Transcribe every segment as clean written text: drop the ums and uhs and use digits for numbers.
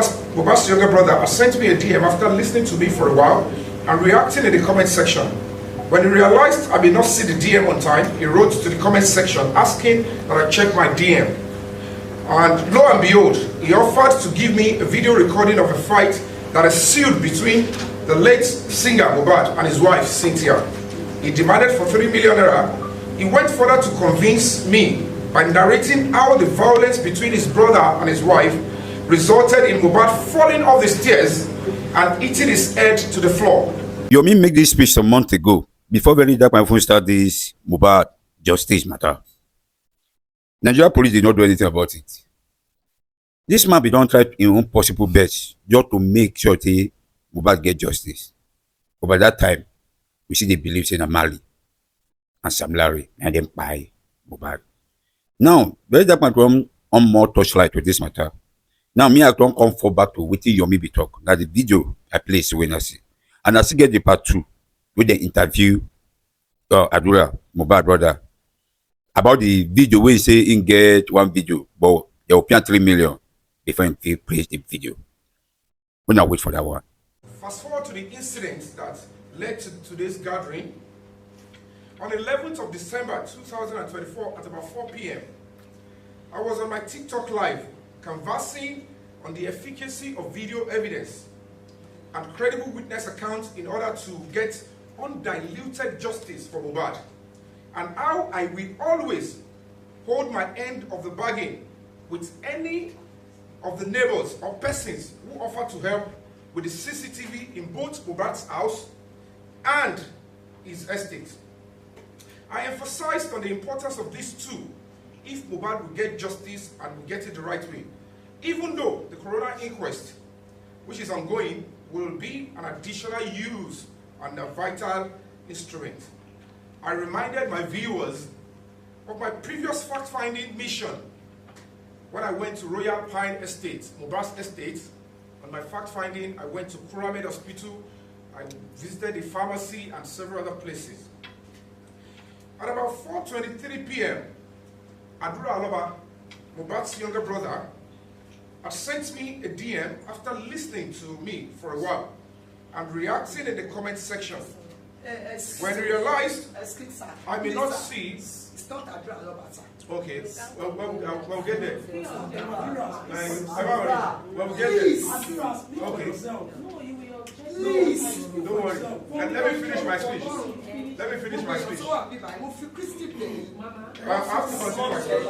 Mohbad's younger brother has sent me a DM after listening to me for a while and reacting in the comment section. When he realized I did not see the DM on time, he wrote to the comment section asking that I check my DM. And lo and behold, he offered to give me a video recording of a fight that is sealed between the late singer Mohbad and his wife Cynthia. He demanded for 3 million naira. He went further to convince me by narrating how the violence between his brother and his wife resulted in Mohbad falling off the stairs and hitting his head to the floor. Yomi made this speech some months ago, before very dark my phone started this Mohbad justice matter. Nigeria police did not do anything about it. This man be don't try his own possible best just to make sure that Mohbad get justice. But by that time, we see they believe in Mali and Sam Larry and then buy Mohbad. Now, very dark man come on more torchlight with this matter. Now, me I don't come fall back to wetin Yomi be talk. Now the video I place when I see. And I still get the part 2 with the interview Adura, Mohbad brother, about the video where he say he get one video, but they will pay 3 million before he plays the video. When I wait for that one. Fast forward to the incident that led to today's gathering. On the 11th of December 2024 at about 4 p.m., I was on my TikTok live conversing on the efficacy of video evidence and credible witness accounts in order to get undiluted justice for Mohbad, and how I will always hold my end of the bargain with any of the neighbors or persons who offer to help with the CCTV in both Mohbad's house and his estate. I emphasized on the importance of these two if Mohbad will get justice and will get it the right way, even though the coroner inquest, which is ongoing, will be an additional use and a vital instrument. I reminded my viewers of my previous fact-finding mission when I went to Royal Pine Estate, Mohbad's estate. On my fact-finding, I went to Pyramid Hospital, I visited the pharmacy and several other places. At about 4:23 p.m., Adura Aloba, Mohbad's younger brother, had sent me a DM after listening to me for a while and reacting in the comment section. When he realized I may not see. It's not Adura Aloba, sir. Okay, we'll get there. We'll get there. Okay. Please. Don't worry. And let me finish my speech. Let me finish my speech. I have to continue my speech.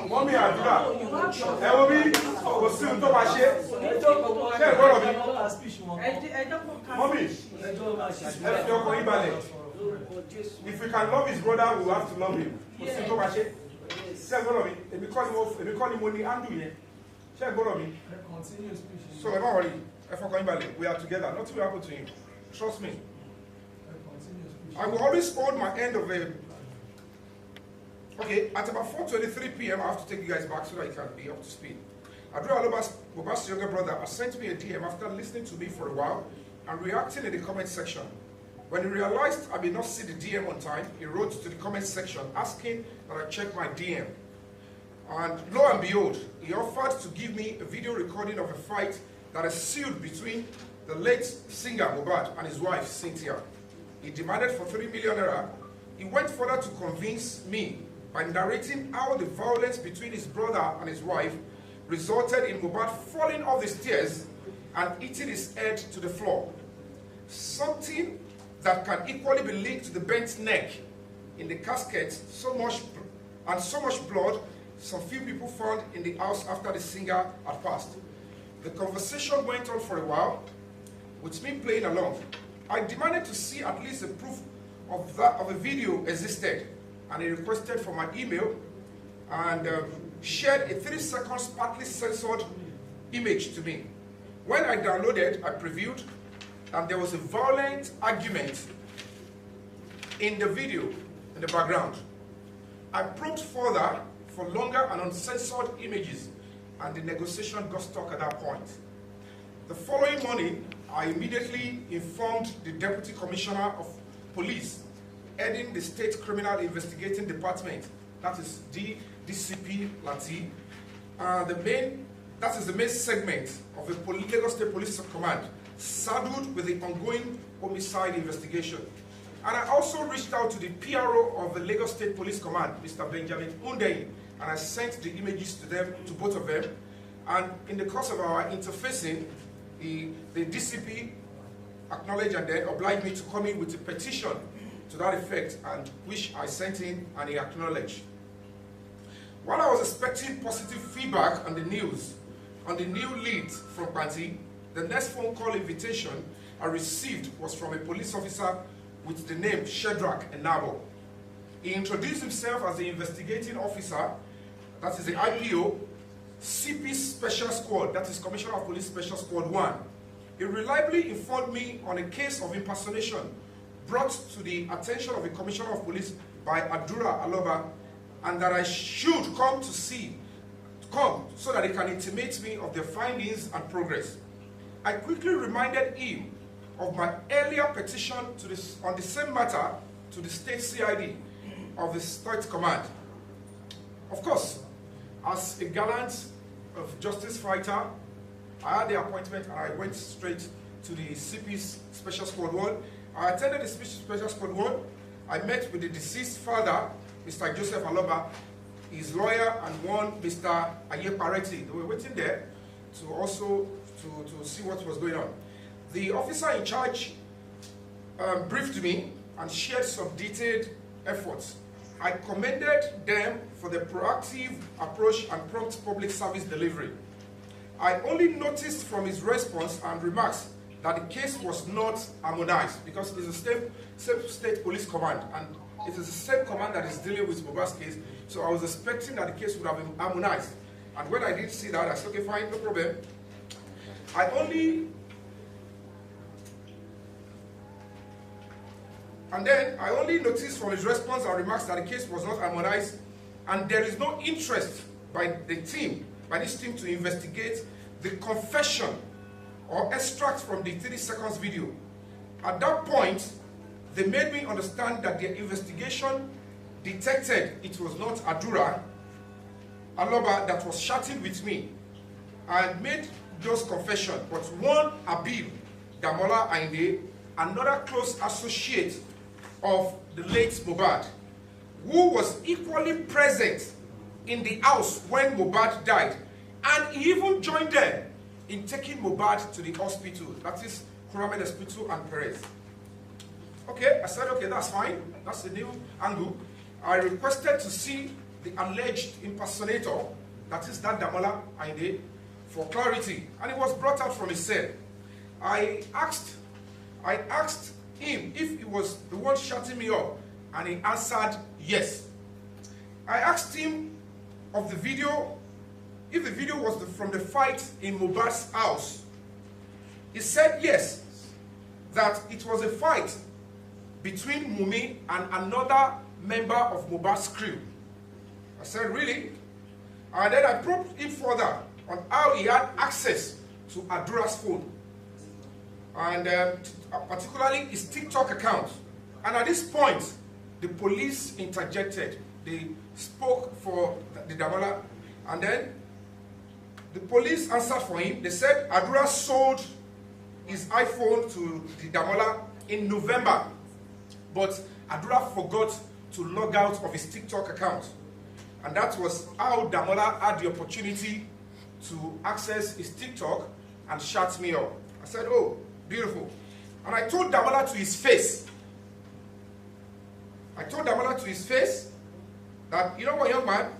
Mommy Adura, Yomi, kò sí ohun tó máa ṣe. Ṣé ẹ gbọ́dọ̀ mi? Mommy, ẹ fi ọkàn yín balẹ̀. If we can love his brother, we will have to love him. Kò sí ohun tó máa ṣe. Ṣé ẹ gbọ́dọ̀ mi? Èmi kọ́ ni mo ní handle yẹn. Ṣé ẹ gbọ́dọ̀ mi? So ẹ má worry, ẹ fọkàn yín balẹ̀. We are together. Nothing will happen to him. Trust me. I will always hold my end of a. Okay, at about 4:23 p.m., I have to take you guys back so that you can be up to speed. Adura Mohbad's younger brother has sent me a DM after listening to me for a while and reacting in the comment section. When he realized I did not see the DM on time, he wrote to the comment section asking that I check my DM. And lo and behold, he offered to give me a video recording of a fight that is sealed between the late singer Mohbad and his wife Cynthia. He demanded for 3 million naira. He went further to convince me by narrating how the violence between his brother and his wife resulted in Mohbad falling off the stairs and hitting his head to the floor. Something that can equally be linked to the bent neck in the casket, so much blood some few people found in the house after the singer had passed. The conversation went on for a while, with me playing along. I demanded to see at least a proof of a video existed, and he requested for my email and shared a 3-second partly censored image to me. When I downloaded, I previewed, and there was a violent argument in the video in the background. I probed further for longer and uncensored images, and the negotiation got stuck at that point. The following morning, I immediately informed the Deputy Commissioner of Police, heading the State Criminal Investigating Department, that is DCP Lati. That is the main segment of the Lagos State Police Command, saddled with the ongoing homicide investigation. And I also reached out to the PRO of the Lagos State Police Command, Mr. Benjamin Undeyi, and I sent the images to them, to both of them. And in the course of our interfacing, the DCP acknowledged and then obliged me to come in with a petition to that effect, and which I sent in and he acknowledged. While I was expecting positive feedback on the news, on the new lead from Panti, the next phone call invitation I received was from a police officer with the name Shedrack Enabo. He introduced himself as the investigating officer, that is the IPO, CP Special Squad, that is Commissioner of Police Special Squad 1. He reliably informed me on a case of impersonation brought to the attention of the Commissioner of Police by Adura Aloba, and that I should come so that he can intimate me of their findings and progress. I quickly reminded him of my earlier petition on the same matter to the State CID of the State Command. Of course, as a gallant of justice fighter, I had the appointment and I went straight to the CP's Special Squad 1. I attended the Special Squad 1. I met with the deceased father, Mr. Joseph Aloba, his lawyer, and one Mr. Ayepareti. They were waiting there to also to see what was going on. The officer in charge briefed me and shared some detailed efforts. I commended them for the proactive approach and prompt public service delivery. I only noticed from his response and remarks that the case was not harmonized, because it is the same state police command, and it is the same command that is dealing with Mohbad's case. So I was expecting that the case would have been harmonized. And when I did see that, I said, okay, fine, no problem. And then I only noticed from his response and remarks that the case was not harmonized, and there is no interest by this team to investigate the confession or extract from the 30 seconds video. At that point, they made me understand that their investigation detected it was not Adura Aloba that was chatting with me and made those confession, but one Abib Damola Ainde, another close associate of the late Mohbad, who was equally present in the house when Mohbad died, and he even joined them in taking Mohbad to the hospital, that is Kuramen Hospital and Perez. Okay, I said, okay, that's fine, that's the new angle. I requested to see the alleged impersonator, that is that Damola Ainde, for clarity, and it was brought out from his cell. I asked him if he was the one shutting me up, and he answered yes. I asked him of the video, if the video was from the fight in Mohbad's house. He said yes, that it was a fight between Mumi and another member of Mohbad's crew. I said, really? And then I probed him further on how he had access to Adura's phone, and particularly his TikTok account. And at this point, the police interjected. They spoke for the Damola, and then the police answered for him. They said Adura sold his iPhone to the Damola in November, but Adura forgot to log out of his TikTok account. And that was how Damola had the opportunity to access his TikTok and shut me up. I said, oh, beautiful. And I told Damola to his face. That, you know what, young man,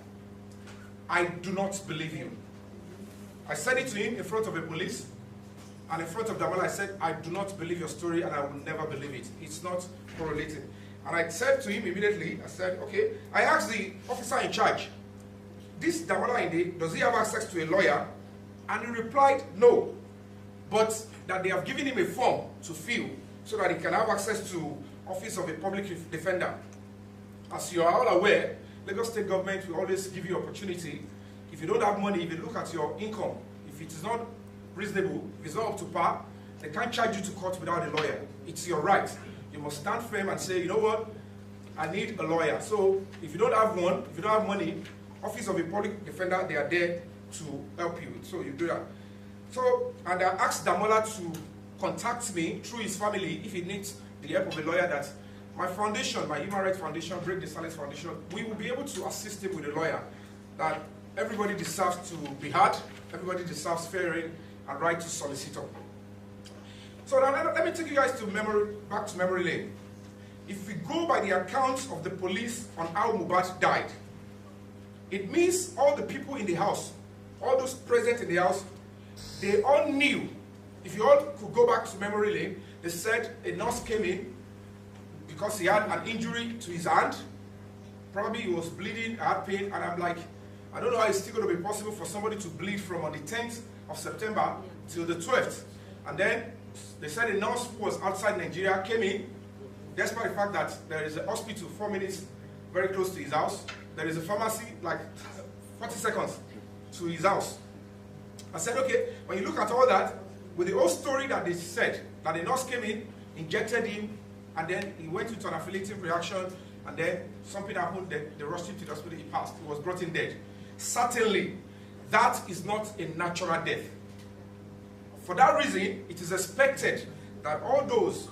I do not believe you. I said it to him in front of the police, and in front of Damola, I said, I do not believe your story, and I will never believe it. It's not correlated. And I said to him immediately, I said, okay. I asked the officer in charge, this Damola Inde, does he have access to a lawyer? And he replied, no. But that they have given him a form to fill so that he can have access to Office of a Public Defender. As you are all aware, Lagos State government will always give you opportunity. If you don't have money, if you look at your income, if it is not reasonable, if it's not up to par, They can't charge you to court without a lawyer. It's your right. You must stand firm and say, you know what? I need a lawyer. So if you don't have one, if you don't have money, Office of a Public Defender, they are there to help you. So you do that. So, and I asked Damola to contact me through his family if he needs the help of a lawyer, that my foundation, my Human Rights Foundation, Break the Silence Foundation, we will be able to assist him with a lawyer. That everybody deserves to be heard, everybody deserves fair hearing and right to solicitor. So now let me take you guys to back to memory lane. If we go by the accounts of the police on how Mohbad died, it means all the people in the house, all those present in the house, they all knew. If you all could go back to memory lane, they said a nurse came in because he had an injury to his hand. Probably he was bleeding, had pain, and I'm like, I don't know how it's still going to be possible for somebody to bleed from on the 10th of September till the 12th. And then they said a nurse who was outside Nigeria came in, despite the fact that there is a hospital 4 minutes very close to his house. There is a pharmacy like 40 seconds to his house. I said, okay, when you look at all that, with the whole story that they said, that the nurse came in, injected him, and then he went into an anaphylactic reaction, and then something happened, they rushed him to the hospital, he passed, he was brought in dead. Certainly, that is not a natural death. For that reason, it is expected that all those,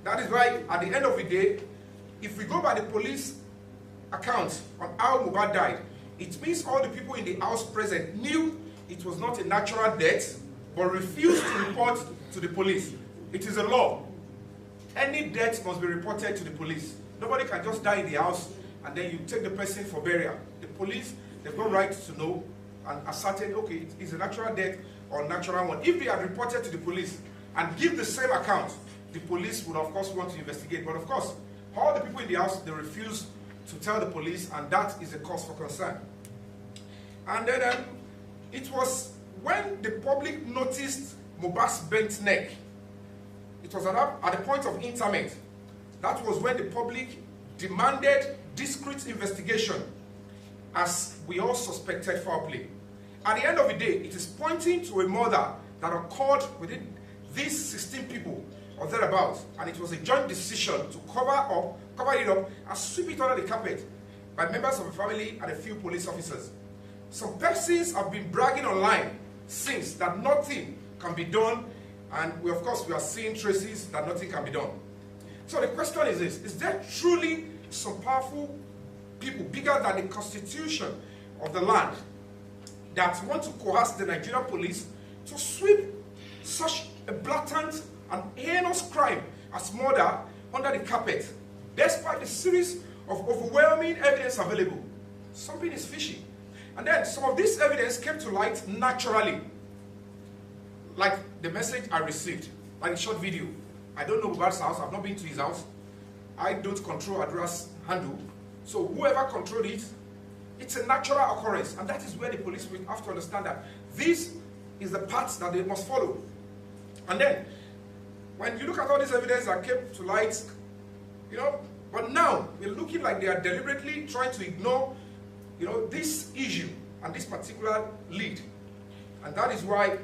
that is why at the end of the day, if we go by the police account on how Mohbad died, it means all the people in the house present knew it was not a natural death, but refused to report to the police. It is a law. Any death must be reported to the police. Nobody can just die in the house and then you take the person for burial. The police, they've got right to know and ascertain, okay, it's a natural death or a natural one. If they had reported to the police and give the same account, the police would of course want to investigate. But of course, all the people in the house, they refuse to tell the police, and that is a cause for concern. And then it was when the public noticed Mohbad's bent neck, it was at the point of interment. That was when the public demanded discreet investigation, as we all suspected foul play. At the end of the day, it is pointing to a murder that occurred within these 16 people or thereabouts, and it was a joint decision to cover it up and sweep it under the carpet by members of the family and a few police officers. Some persons have been bragging online since that nothing can be done, and we are seeing traces that nothing can be done. So the question is this: is there truly some powerful people bigger than the constitution of the land that want to coerce the Nigerian police to sweep such a blatant and heinous crime as murder under the carpet, despite the series of overwhelming evidence available? Something is fishy. And then some of this evidence came to light naturally, like the message I received, like a short video. I don't know Mohbad's house, I've not been to his house. I don't control address handle. So whoever controlled it, it's a natural occurrence. And that is where the police will have to understand that this is the path that they must follow. And then, when you look at all this evidence that came to light, but now we're looking like they are deliberately trying to ignore, this issue and this particular lead. And that is why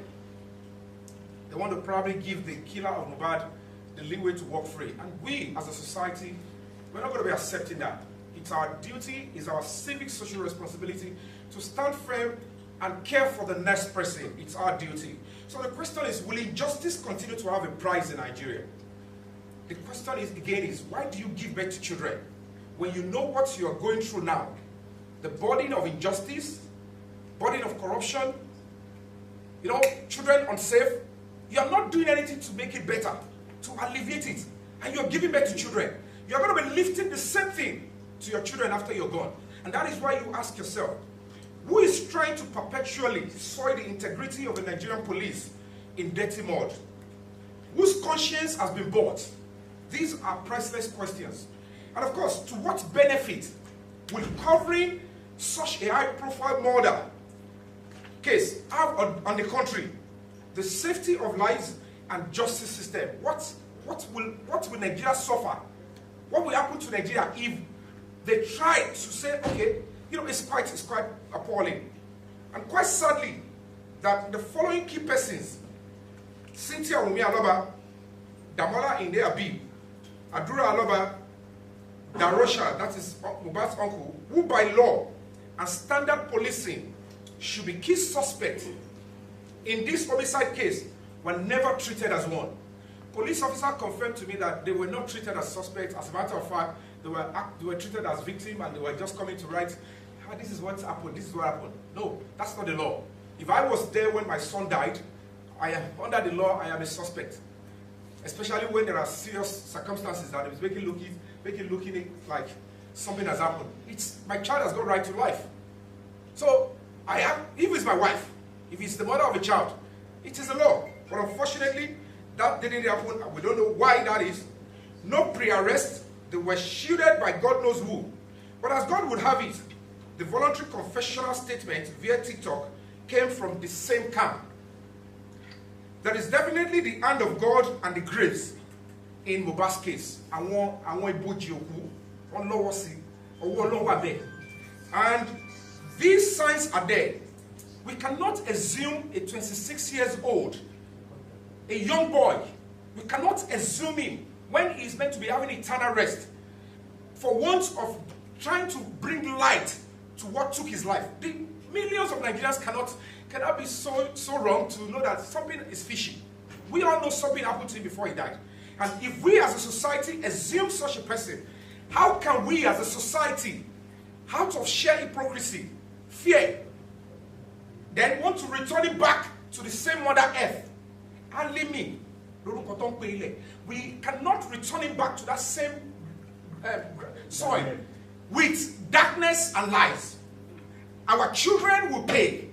they want to probably give the killer of Mohbad the leeway to walk free. And we, as a society, we're not going to be accepting that. It's our duty, it's our civic social responsibility to stand firm and care for the next person. It's our duty. So the question is, will injustice continue to have a price in Nigeria? The question is, again, why do you give birth to children when you know what you are going through now? The burden of injustice, burden of corruption, children unsafe. You are not doing anything to make it better, to alleviate it. And you are giving birth to children. You are going to be lifting the same thing to your children after you're gone. And that is why you ask yourself, who is trying to perpetually soil the integrity of the Nigerian police in dirty mud? Whose conscience has been bought? These are priceless questions. And of course, to what benefit will covering such a high-profile murder case have on the country the safety of lives and justice system? What will Nigeria suffer? What will happen to Nigeria if they try to say, okay, it's quite appalling. And quite sadly, that the following key persons Cynthia Yomi Aloba, Damola Inde Abib, Adura Aloba, Darosha, that is Mohbad's uncle, who by law and standard policing should be key suspects in this homicide case, were never treated as one. Police officer confirmed to me that they were not treated as suspects. As a matter of fact, they were treated as victims, and they were just coming to write, this is what happened, this is what happened. No, that's not the law. If I was there when my son died, I am under the law, I am a suspect. Especially when there are serious circumstances that is making looking like something has happened. My child has got right to life. So if it's my wife, if it's the mother of a child, it is the law. But unfortunately, that didn't happen. We don't know why that is. No pre-arrest. They were shielded by God knows who. But as God would have it, the voluntary confessional statement via TikTok came from the same camp. There is definitely the hand of God and the grace in Mohbad's case. And these signs are there. We cannot assume a 26 years old, a young boy, we cannot assume him when he's meant to be having eternal rest for want of trying to bring light to what took his life. The millions of Nigerians cannot be so wrong to know that something is fishy. We all know something happened to him before he died. And if we as a society assume such a person, how can we as a society, out of sheer hypocrisy, fear, then want to return it back to the same Mother Earth? We cannot return it back to that same soil with darkness and lies. Our children will pay.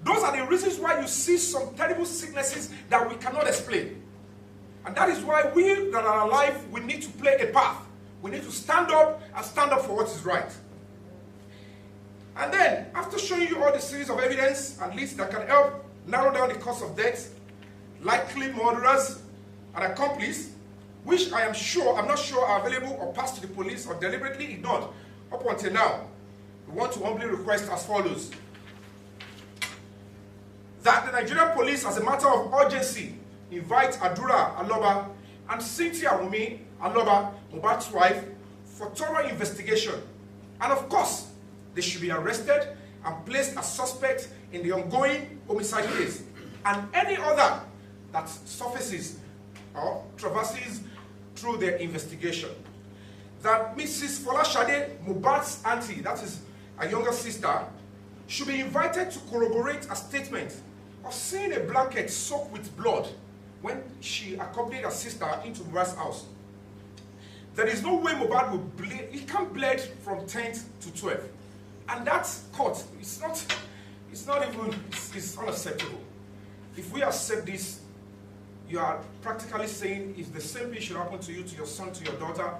Those are the reasons why you see some terrible sicknesses that we cannot explain. And that is why we that are alive, we need to play a part. We need to stand up and stand up for what is right. And then, after showing you all the series of evidence and leads that can help narrow down the cause of death, likely murderers and accomplices, which I'm not sure are available or passed to the police or deliberately ignored up until now, we want to humbly request as follows. That the Nigerian police, as a matter of urgency, invite Adura Aloba and Cynthia Yomi Aloba, Mohbad's wife, for thorough investigation. And of course, they should be arrested and placed as suspects in the ongoing homicide case and any other that surfaces or traverses through their investigation. That Mrs. Folashade, Mohbad's auntie, that is a younger sister, should be invited to corroborate a statement of seeing a blanket soaked with blood when she accompanied her sister into Mohbad's house. There is no way Mohbad will bleed. He can't bleed from 10th to 12th. And that's caught. It's unacceptable. If we accept this, you are practically saying if the same thing should happen to you, to your son, to your daughter,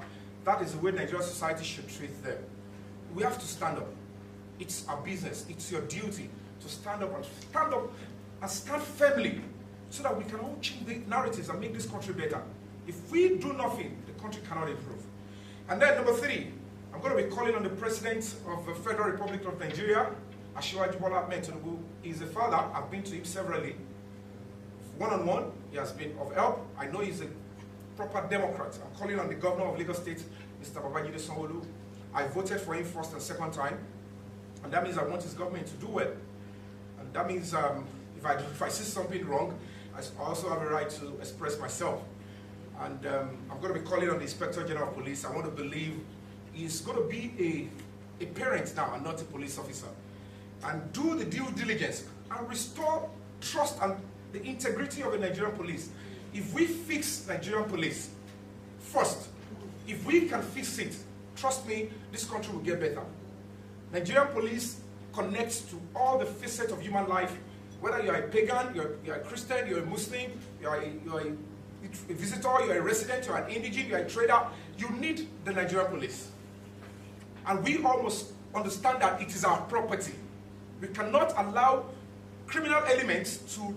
that is the way Nigerian society should treat them. We have to stand up. It's our business. It's your duty to stand up and stand firmly so that we can all change the narratives and make this country better. If we do nothing, the country cannot improve. And then number 3, I'm going to be calling on the President of the Federal Republic of Nigeria, Asiwaju Bola Ahmed Tinubu. He's a father. I've been to him severally. One-on-one, he has been of help. I know he's a proper Democrat. I'm calling on the Governor of Lagos State, Mr. Babajide Sanwo-Olu. I voted for him first and second time. And that means I want his government to do well. And that means if I see something wrong, I also have a right to express myself. And I'm going to be calling on the Inspector General of Police. I want to believe he's going to be a parent now and not a police officer. And do the due diligence and restore trust and the integrity of the Nigerian police. If we fix Nigerian police first, if we can fix it, trust me, this country will get better. Nigerian police connects to all the facets of human life. Whether you're a pagan, you're a Christian, you're a Muslim, you're a visitor, you're a resident, you're an indigent, you're a trader, you need the Nigerian police. And we almost understand that it is our property. We cannot allow criminal elements to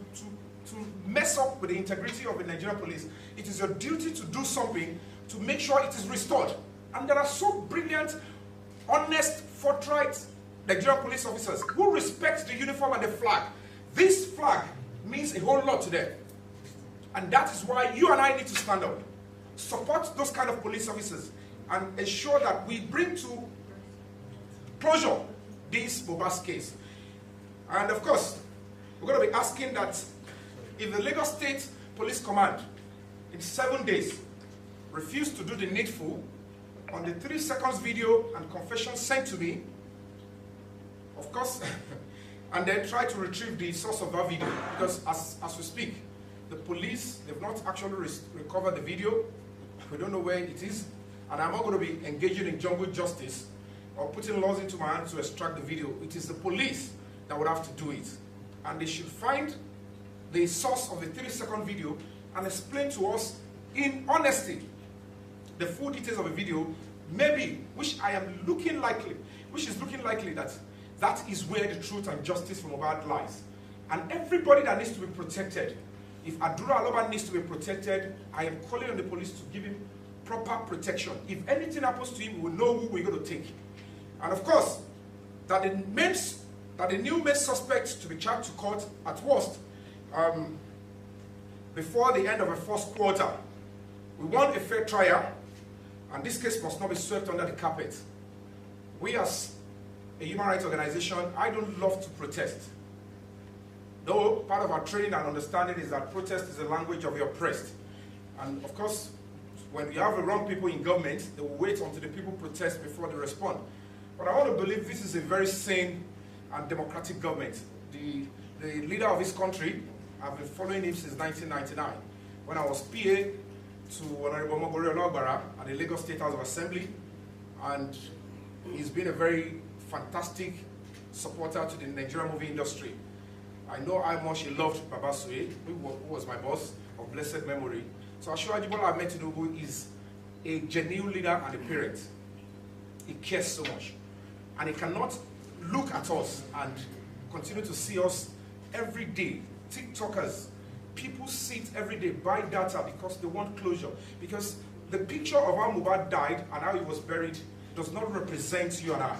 mess up with the integrity of the Nigerian police. It is your duty to do something to make sure it is restored. And there are so brilliant, honest, forthright Nigerian police officers who respect the uniform and the flag. This flag means a whole lot to them. And that is why you and I need to stand up, support those kind of police officers, and ensure that we bring to closure this Mohbad's case. And of course, we're going to be asking that if the Lagos State Police Command in 7 days refuse to do the needful on the 3 seconds video and confession sent to me, of course, and then try to retrieve the source of that video, because as we speak, the police, they've not actually recovered the video. We don't know where it is, and I'm not going to be engaging in jungle justice or putting laws into my hands to extract the video. It is the police that would have to do it, and they should find the source of the 3-second video and explain to us in honesty the full details of the video, maybe, which is looking likely that that is where the truth and justice for Mohbad lies. And everybody that needs to be protected, if Adura Aloba needs to be protected, I am calling on the police to give him proper protection. If anything happens to him, we will know who we're going to take. And of course, that the new main suspect to be charged to court at worst before the end of the first quarter. We want a fair trial, and this case must not be swept under the carpet. We as a human rights organization, I don't love to protest. Though part of our training and understanding is that protest is the language of the oppressed. And of course, when you have the wrong people in government, they will wait until the people protest before they respond. But I want to believe this is a very sane and democratic government. The leader of this country, I've been following him since 1999, when I was PA to Honorable Mogori Olagbara at the Lagos State House of Assembly, and he's been a very fantastic supporter to the Nigerian movie industry. I know how much he loved Baba Sue, who was my boss of blessed memory. So Ashura Jibola Ahmed Tinubu is a genuine leader and a parent. He cares so much. And he cannot look at us and continue to see us every day. TikTokers, people sit every day, buy data because they want closure. Because the picture of how Mohbad died and how he was buried does not represent you and I.